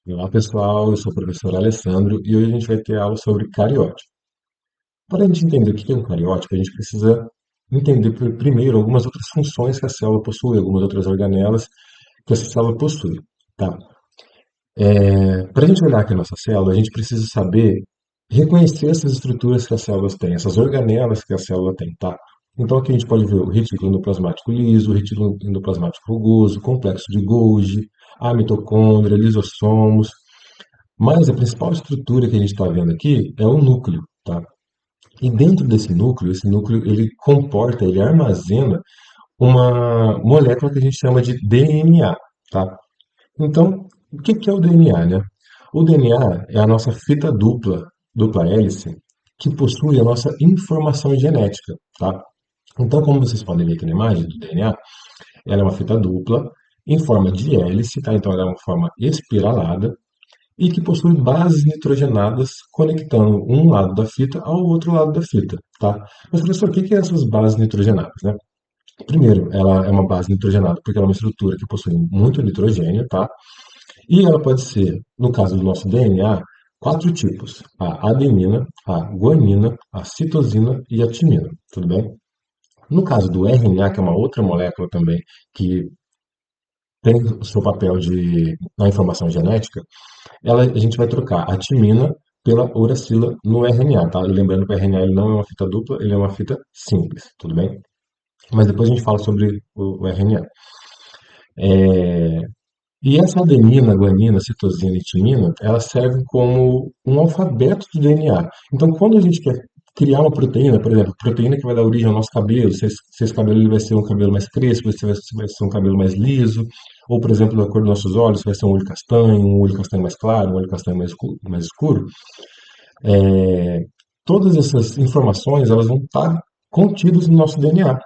Olá pessoal, eu sou o professor Alessandro e hoje a gente vai ter aula sobre cariótipo. Para a gente entender o que é um cariótipo, a gente precisa entender primeiro algumas outras funções que a célula possui, algumas outras organelas que essa célula possui. Tá? Para a gente olhar aqui a nossa célula, a gente precisa saber reconhecer essas estruturas que as células têm, essas organelas que a célula tem. Tá? Então aqui a gente pode ver o retículo endoplasmático liso, o retículo endoplasmático rugoso, o complexo de Golgi, a mitocôndria, lisossomos. Mas a principal estrutura que a gente está vendo aqui é o núcleo, tá? E dentro desse núcleo, esse núcleo ele comporta, ele armazena uma molécula que a gente chama de DNA, tá? Então, o que que é o DNA, né? O DNA é a nossa fita dupla, dupla hélice, que possui a nossa informação genética, tá? Então, como vocês podem ver aqui na imagem do DNA, ela é uma fita dupla em forma de hélice, tá? Então, ela é uma forma espiralada e que possui bases nitrogenadas conectando um lado da fita ao outro lado da fita, tá? Mas, professor, o que que é essas bases nitrogenadas, né? Primeiro, ela é uma base nitrogenada porque ela é uma estrutura que possui muito nitrogênio, tá? E ela pode ser, no caso do nosso DNA, quatro tipos: a adenina, a guanina, a citosina e a timina, tudo bem? No caso do RNA, que é uma outra molécula também que tem o seu papel na informação genética, a gente vai trocar a timina pela uracila no RNA, tá? E lembrando que o RNA ele não é uma fita dupla, ele é uma fita simples, tudo bem? Mas depois a gente fala sobre o RNA. É, E essa adenina, guanina, citosina e timina, elas servem como um alfabeto do DNA. Então, quando a gente quer criar uma proteína, por exemplo, proteína que vai dar origem ao nosso cabelo, se esse cabelo ele vai ser um cabelo mais crespo, se vai ser um cabelo mais liso, ou, por exemplo, da cor dos nossos olhos, se vai ser um olho castanho mais claro, um olho castanho mais escuro, é, todas essas informações elas vão estar contidas no nosso DNA.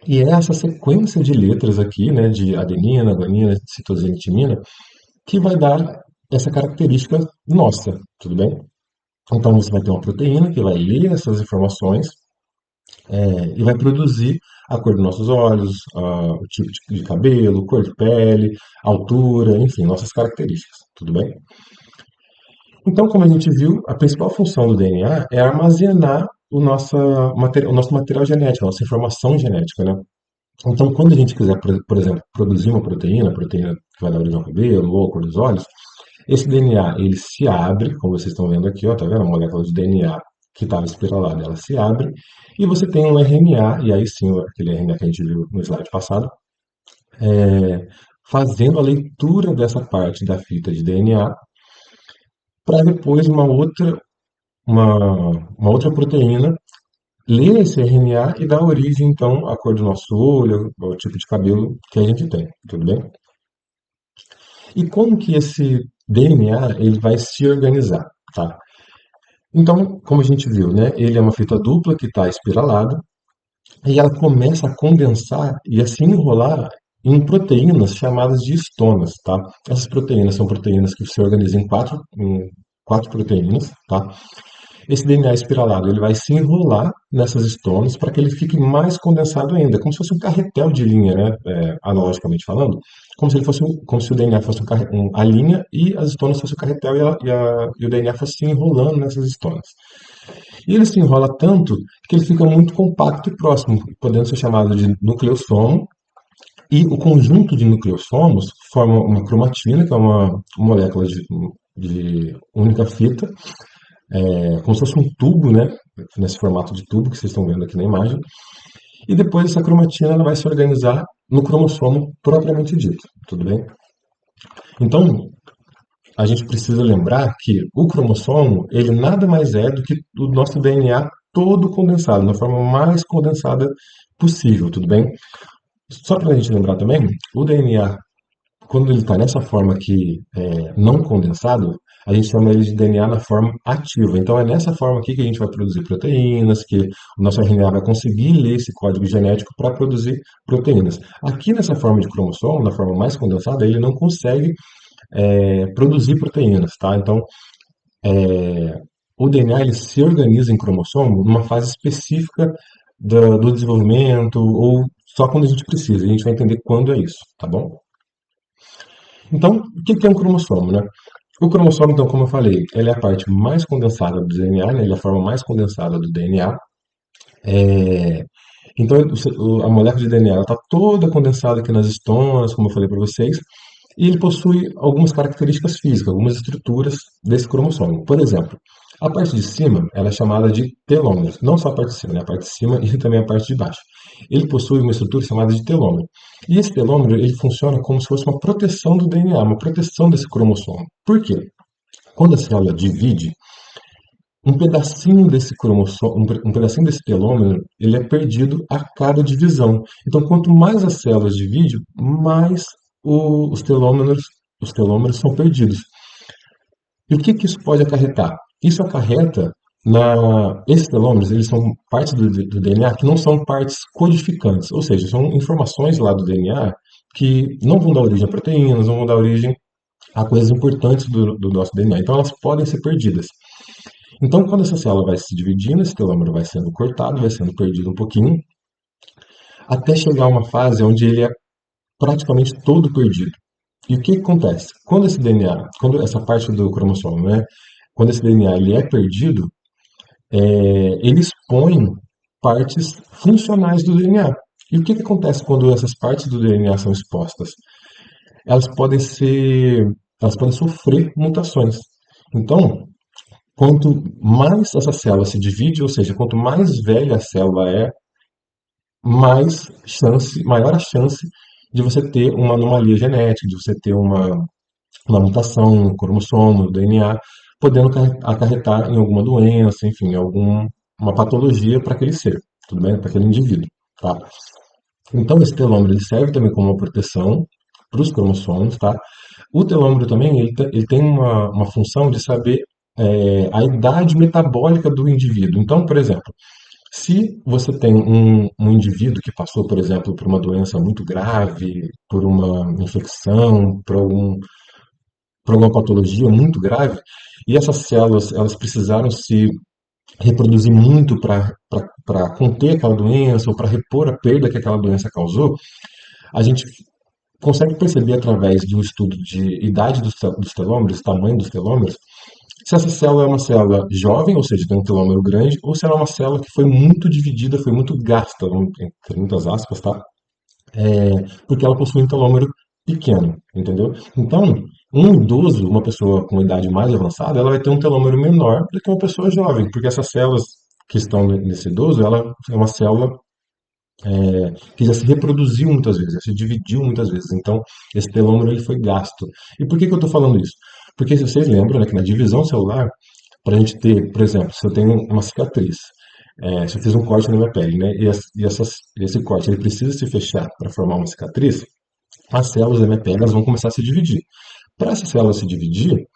E é essa sequência de letras aqui, né, de adenina, guanina, citosina e timina, que vai dar essa característica nossa, tudo bem? Então você vai ter uma proteína que vai ler essas informações e vai produzir a cor dos nossos olhos, o tipo de cabelo, cor de pele, altura, enfim, nossas características, tudo bem? Então, como a gente viu, a principal função do DNA é armazenar o nosso material genético, a nossa informação genética, né? Então, quando a gente quiser, por exemplo, produzir uma proteína, a proteína que vai dar origem ao cabelo ou à cor dos olhos, esse DNA ele se abre, como vocês estão vendo aqui, ó, tá vendo? A molécula de DNA que estava espiralada, ela se abre, e você tem um RNA, e aí sim, aquele RNA que a gente viu no slide passado, fazendo a leitura dessa parte da fita de DNA para depois uma outra proteína ler esse RNA e dar origem, então, à cor do nosso olho, ao tipo de cabelo que a gente tem, tudo bem? E como que esse DNA ele vai se organizar, tá? Então, como a gente viu, né, ele é uma fita dupla que está espiralada e ela começa a condensar e a se enrolar em proteínas chamadas de estonas, tá? Essas proteínas são proteínas que se organizam em quatro proteínas, tá? Esse DNA espiralado ele vai se enrolar nessas estonas para que ele fique mais condensado ainda, como se fosse um carretel de linha, né? Analogicamente falando, como se ele fosse como se o DNA fosse a linha e as estonas fossem o carretel e o DNA fosse se enrolando nessas estonas. E ele se enrola tanto que ele fica muito compacto e próximo, podendo ser chamado de nucleossomo. E o conjunto de nucleossomos forma uma cromatina, que é uma molécula de única fita, como se fosse um tubo, né? Nesse formato de tubo que vocês estão vendo aqui na imagem. E depois essa cromatina ela vai se organizar no cromossomo propriamente dito, tudo bem? Então, a gente precisa lembrar que o cromossomo, ele nada mais é do que o nosso DNA todo condensado, na forma mais condensada possível, tudo bem? Só para a gente lembrar também, o DNA, quando ele está nessa forma aqui, não condensado, a gente chama ele de DNA na forma ativa. Então é nessa forma aqui que a gente vai produzir proteínas, que o nosso RNA vai conseguir ler esse código genético para produzir proteínas. Aqui nessa forma de cromossomo, na forma mais condensada, ele não consegue produzir proteínas, tá? Então o DNA ele se organiza em cromossomo numa fase específica do desenvolvimento ou só quando a gente precisa. A gente vai entender quando é isso, tá bom? Então, o que é um cromossomo, né? O cromossomo, então, como eu falei, ele é a parte mais condensada do DNA, né? Ele é a forma mais condensada do DNA. É, então, a molécula de DNA está toda condensada aqui nas estonas, como eu falei para vocês, e ele possui algumas características físicas, algumas estruturas desse cromossomo. Por exemplo, a parte de cima ela é chamada de telômeros, não só a parte de cima, né? A parte de cima e também a parte de baixo. Ele possui uma estrutura chamada de telômero. E esse telômero ele funciona como se fosse uma proteção do DNA, uma proteção desse cromossomo. Por quê? Quando a célula divide, um pedacinho desse cromossomo, um pedacinho desse telômero, ele é perdido a cada divisão. Então, quanto mais as células dividem, mais os telômeros são perdidos. E o que, que isso pode acarretar? Isso acarreta esses telômeros, eles são partes do DNA que não são partes codificantes, ou seja, são informações lá do DNA que não vão dar origem a proteínas, não vão dar origem a coisas importantes do nosso DNA. Então, elas podem ser perdidas. Então, quando essa célula vai se dividindo, esse telômero vai sendo cortado, vai sendo perdido um pouquinho, até chegar a uma fase onde ele é praticamente todo perdido. E o que que acontece? Quando esse DNA, quando essa parte do cromossomo, né, quando esse DNA ele é perdido, ele expõe partes funcionais do DNA. E o que que acontece quando essas partes do DNA são expostas? Elas podem ser, elas podem sofrer mutações. Então, quanto mais essa célula se divide, ou seja, quanto mais velha a célula é, maior a chance de você ter uma anomalia genética, de você ter uma mutação no cromossomo, no DNA, podendo acarretar em alguma doença, enfim, uma patologia para aquele ser, tudo bem? Para aquele indivíduo, tá? Então, esse telômero ele serve também como uma proteção para os cromossomos, tá? O telômero também ele tem uma função de saber a idade metabólica do indivíduo. Então, por exemplo, se você tem um indivíduo que passou, por exemplo, por uma doença muito grave, por uma infecção, por alguma patologia muito grave, e essas células elas precisaram se reproduzir muito para conter aquela doença ou para repor a perda que aquela doença causou, a gente consegue perceber através de um estudo de idade dos telômeros, tamanho dos telômeros, se essa célula é uma célula jovem, ou seja, tem um telômero grande, ou se ela é uma célula que foi muito dividida, foi muito gasta, entre muitas aspas, tá? Porque ela possui um telômero pequeno, entendeu? Então, um idoso, uma pessoa com idade mais avançada, ela vai ter um telômero menor do que uma pessoa jovem, porque essas células que estão nesse idoso, ela é uma célula que já se reproduziu muitas vezes, já se dividiu muitas vezes. Então, esse telômero ele foi gasto. E por que que eu estou falando isso? Porque se vocês lembram, né, que na divisão celular, para a gente ter, por exemplo, se eu tenho uma cicatriz, se eu fiz um corte na minha pele, né, esse corte ele precisa se fechar para formar uma cicatriz, as células da minha pele elas vão começar a se dividir. Para essa célula se dividir,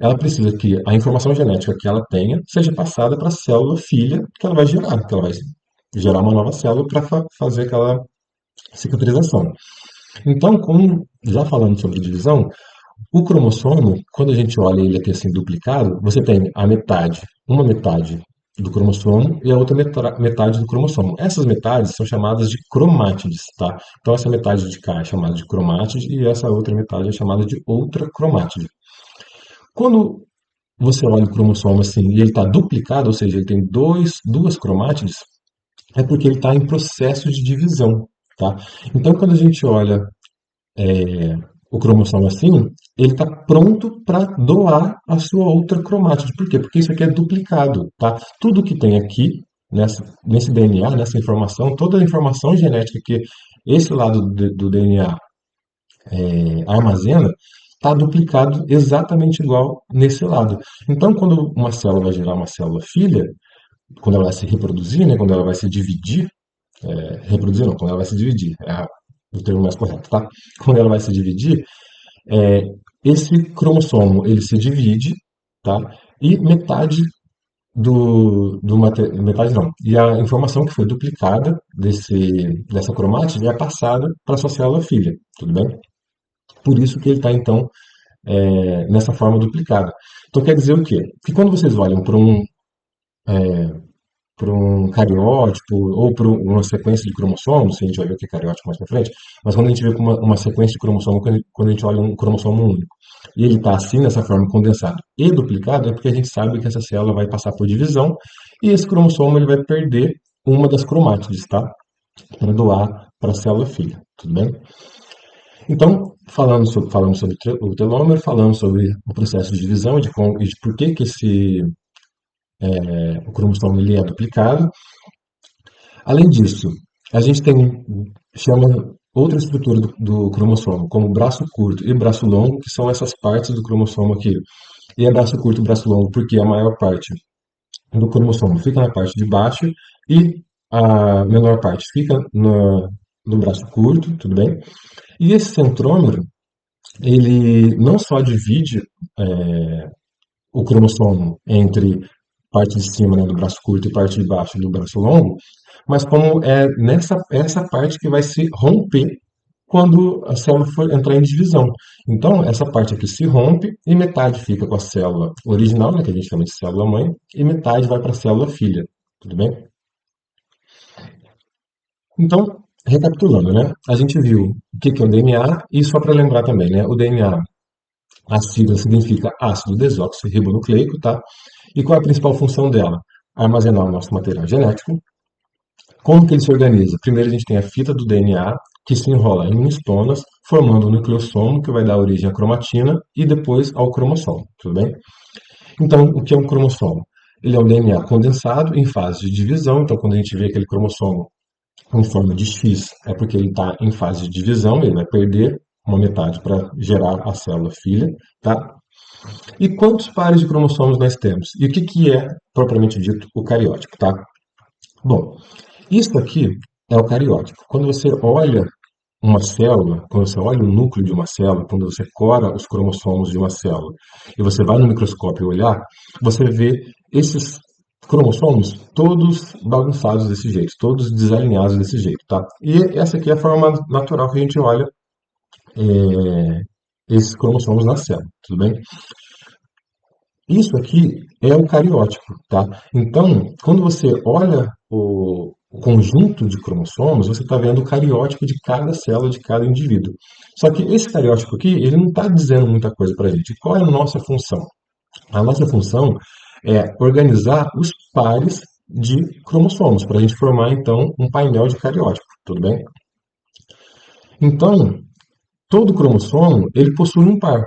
ela precisa que a informação genética que ela tenha seja passada para a célula filha que ela vai gerar, que ela vai gerar uma nova célula para fazer aquela cicatrização. Então, como já falando sobre divisão, o cromossomo, quando a gente olha ele aqui assim duplicado, você tem a metade, uma metade do cromossomo e a outra metade do cromossomo. Essas metades são chamadas de cromátides, tá? Então essa metade de cá é chamada de cromátide e essa outra metade é chamada de outra cromátide. Quando você olha o cromossomo assim e ele está duplicado, ou seja, ele tem duas cromátides, é porque ele está em processo de divisão, tá? Então quando a gente olha o cromossomo assim, ele está pronto para doar a sua outra cromátide. Por quê? Porque isso aqui é duplicado, tá? Tudo que tem aqui, nesse DNA, nessa informação, toda a informação genética que esse lado do DNA armazena, está duplicado exatamente igual nesse lado. Então, quando uma célula vai gerar uma célula filha, quando ela vai se reproduzir, né, quando ela vai se dividir, reproduzir não, quando ela vai se dividir, o termo mais correto, tá? Quando ela vai se dividir, é, esse cromossomo ele se divide, tá? E metade não. E a informação que foi duplicada dessa cromátide é passada para sua célula filha, tudo bem? Por isso que ele está então nessa forma duplicada. Então quer dizer o quê? Que quando vocês olham para cariótipo ou por uma sequência de cromossomos, a gente vai ver o que é cariótipo mais pra frente, mas quando a gente vê com uma sequência de cromossomos, quando a gente olha um cromossomo único, e ele está assim, nessa forma condensado e duplicado, é porque a gente sabe que essa célula vai passar por divisão e esse cromossomo ele vai perder uma das cromátides, tá? Para doar para a célula filha, tudo bem? Então, falamos sobre o telômero, falamos sobre o processo de divisão e de por que, que o cromossomo ele é duplicado. Além disso, a gente chama outra estrutura do cromossomo, como braço curto e braço longo, que são essas partes do cromossomo aqui. E é braço curto e braço longo porque a maior parte do cromossomo fica na parte de baixo e a menor parte fica no braço curto, tudo bem? E esse centrômero, ele não só divide o cromossomo entre parte de cima, né, do braço curto e parte de baixo do braço longo, mas como é essa parte que vai se romper quando a célula for entrar em divisão. Então, essa parte aqui se rompe e metade fica com a célula original, né, que a gente chama de célula mãe, e metade vai para a célula filha. Tudo bem? Então, recapitulando, né? A gente viu o que é o DNA e só para lembrar também, né? O DNA, a sigla significa ácido desoxirribonucleico, tá? E qual é a principal função dela? Armazenar o nosso material genético. Como que ele se organiza? Primeiro a gente tem a fita do DNA, que se enrola em estonas, formando o nucleossomo, que vai dar origem à cromatina, e depois ao cromossomo, tudo bem? Então, o que é um cromossomo? Ele é um DNA condensado em fase de divisão, então quando a gente vê aquele cromossomo em forma de X, é porque ele está em fase de divisão, ele vai perder uma metade para gerar a célula filha, tá? E quantos pares de cromossomos nós temos? E o que, que é, propriamente dito, o cariótipo, tá? Bom, isso aqui é o cariótipo. Quando você olha uma célula, quando você olha o núcleo de uma célula, quando você cora os cromossomos de uma célula, e você vai no microscópio olhar, você vê esses cromossomos todos bagunçados desse jeito, todos desalinhados desse jeito, tá? E essa aqui é a forma natural que a gente olha esses cromossomos na célula, tudo bem? Isso aqui é o cariótipo, tá? Então, quando você olha o conjunto de cromossomos, você está vendo o cariótipo de cada célula, de cada indivíduo. Só que esse cariótipo aqui, ele não está dizendo muita coisa para a gente. Qual é a nossa função? A nossa função é organizar os pares de cromossomos, para a gente formar, então, um painel de cariótipo, tudo bem? Então, todo cromossomo, ele possui um par.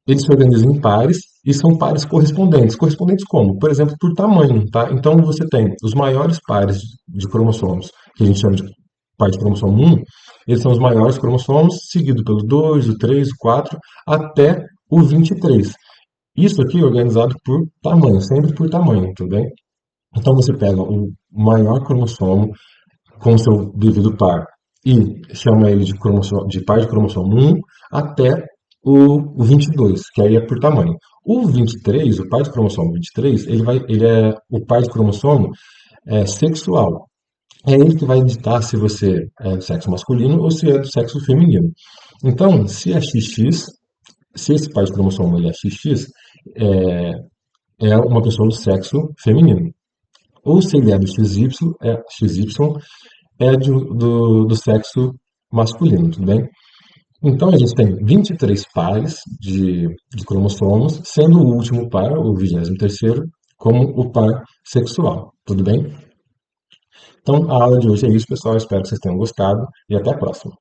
Eles se organizam em pares e são pares correspondentes. Correspondentes como? Por exemplo, por tamanho, tá? Então você tem os maiores pares de cromossomos, que a gente chama de par de cromossomo 1, eles são os maiores cromossomos, seguido pelo 2, o 3, o 4, até o 23. Isso aqui é organizado por tamanho, sempre por tamanho, tudo bem? Então você pega o maior cromossomo com o seu devido par e chama ele de par de cromossomo 1 até o 22, que aí é por tamanho. O 23, o par de cromossomo 23, ele é o par de cromossomo sexual. É ele que vai ditar se você é do sexo masculino ou se é do sexo feminino. Então, se é XX, se esse par de cromossomo ele é XX, é, é uma pessoa do sexo feminino. Ou se ele é do XY é do sexo masculino, tudo bem? Então, a gente tem 23 pares de cromossomos, sendo o último par, o 23º, como o par sexual, tudo bem? Então, a aula de hoje é isso, pessoal. Espero que vocês tenham gostado e até a próxima.